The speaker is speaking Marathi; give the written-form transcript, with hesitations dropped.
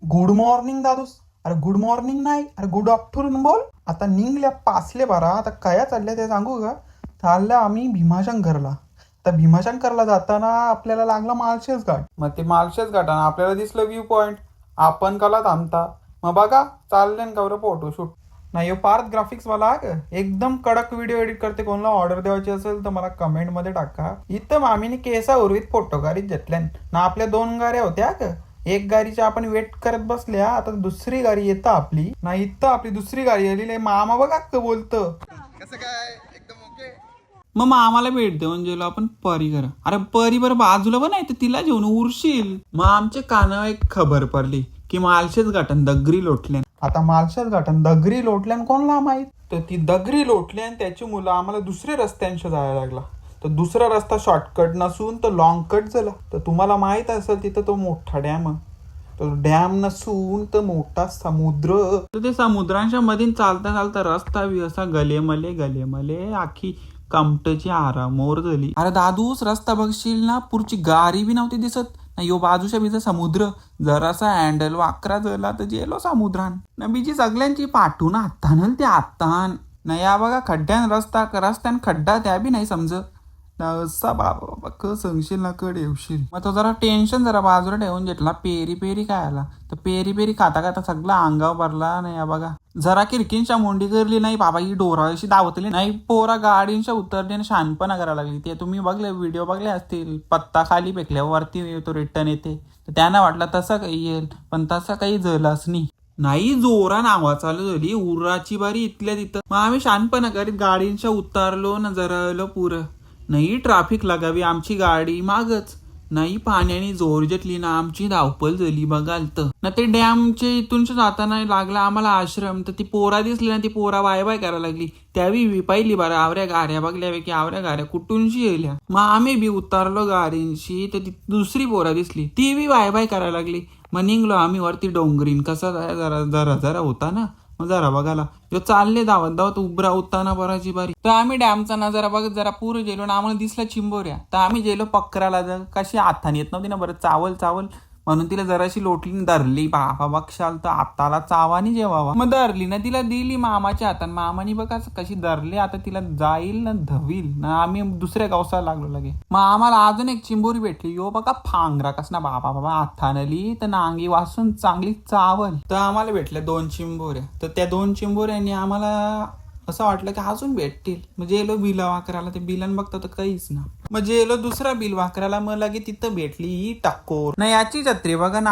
गुड मॉर्निंग दादूस. अरे गुड मॉर्निंग नाही, अरे गुड आफ्टरनून बोल. आता निघल्या पासले बारा. आता काय चाललंय ते सांगू का? चाललं आम्ही भीमाशंकरला. तर भीमाशंकरला जाताना आपल्याला लागला माळशेज घाट. मग ते माळशेज घाटानं आपल्याला दिसलं व्ह्यू पॉइंट. आपण कला थांबता. मग बघा चालले ना गौरव फोटोशूट. नाही हो, पार्थ ग्राफिक्स वाला आहे का? एकदम कडक व्हिडिओ एडिट करते. कोणाला ऑर्डर द्यायची असेल तर मला कमेंट मध्ये टाका. इथं मामीने केसा उर्वीत फोटो काढीत घेतल्या ना. आपल्या 2 गाड्या होत्या का? एक गाडीच्या आपण वेट करत बसल्या. आता दुसरी गाडी येतं आपली. नाही इथं आपली दुसरी गाडी आलेली. मामा बघा का बोलतं. कसं काय एकदम ओके. मग मामाला भेट देऊन गेलो आपण परी घर. अरे परी बरं बाजूला पण आहे तर तिला घेऊन उरशील. मग आमच्या कानावर एक खबर पडली की माळशेज घाटन दगरी लोटल्या. आता माळशेज घाटन दगरी लोटल्यान कोणला माहित. तर ती दगरी लोटल्यान त्याची मुलं आम्हाला दुसऱ्या रस्त्यांशी जायला लागला. तर दुसरा रस्ता शॉर्टकट नसून तो लॉंग कट झाला. तर तुम्हाला माहित असेल तिथं तो मोठा डॅम. तो डॅम नसून तर मोठा समुद्र. तर ते समुद्रांच्या मधीन चालता चालता रस्ता बी असा गलेमले आखी कमटची आरामोर झाली. अरे दादूस रस्ता बघशील ना, पुढची गाडी बी नव्हती दिसत ना. यो बाजूच्या बीचा समुद्र. जरासा हँडल वाकरा झाला तर गेलो समुद्रान ना. बीजी सगळ्यांची पाठून हातान ते हातान ना. या बघा खड्ड्यान रस्त्यान खड्डा त्या बी नाही समजत ना. असा बाबा क सांगशील ना कड येऊशील. मग तो जरा टेन्शन जरा बाजूला ठेवून घेतला. पेरी काय आला तर पेरी खाता खाता सगळा अंगावर भरला नाही. या बघा जरा किरकिनच्या मोंडी करली नाही बाबा. ही डोराशी दावतली नाही. पोरा गाडींच्या उतरली आणि शानपणा करायला लागली. ते तुम्ही बघले व्हिडिओ बघले असतील. पत्ता खाली फेकल्यावरती तो रिटर्न येते. तर त्यांना वाटलं तसं काही येईल, पण तसं काही झालंच नाही. जोरा नावा चालू झाली. उराची बारी इथल्या तिथं. मग आम्ही शानपणा करीत गाडींच्या उतारलो ना. जरा पुरं नाही ट्रॅफिक लागावी. आमची गाडी मागच नाही. पाण्याने जोर जेटली ना. आमची धावपल झाली बघाल तर ना. ते डॅमचे इथून जाताना लागला आम्हाला आश्रम. तर ती पोरा दिसली ना. ती पोरा बाय करायला लागली. त्यावेळी पाहिली बरं आवऱ्या गाड्या बघल्या की आवऱ्या गाड्या कुठूनशी येल्या. मग आम्ही बी उतारलो गाडींशी. तर ती दुसरी पोरा दिसली. ती बी बाय करायला लागली. मग निघलो आम्ही वरती डोंगरीन. कसा जरा होता ना. मग जरा बघायला जो चालले धावत उभरा होताना बराची बारी. तर आम्ही डॅमचा नजारा बघत जरा पूर गेलो ना. आम्हाला दिसला चिंबोऱ्या. तर आम्ही गेलो पकराला. कशी हाताने येत नव्हती ना बरं. चावल म्हणून तिला जराशी लोटली धरली. बाबा बघशाल तर आताला चावानी जेवावा. मग धरली ना. तिला दिली मामाच्या हातात. मामानी बघा कशी धरली. आता तिला जाईल ना धवील ना. आम्ही दुसऱ्या गावसाला लागलो लगे. मग आम्हाला अजून एक चिंबोरी भेटली. यो बघा फांगरा कसना बाबा हातानली तर नांगी वासून चांगली चावल. तर आम्हाला भेटल्या 2 चिंबोऱ्या. तर त्या 2 चिंबोऱ्यांनी आम्हाला असं वाटलं की अजून भेटतील. म्हणजे येलो बिल वाकराला. ते बिलन बघता तर काहीच ना. म्हणजे येलो दुसरा बिल वाकराला. मग लगे तिथं भेटली ही टक्कोर ना. याची जत्रे बघा ना.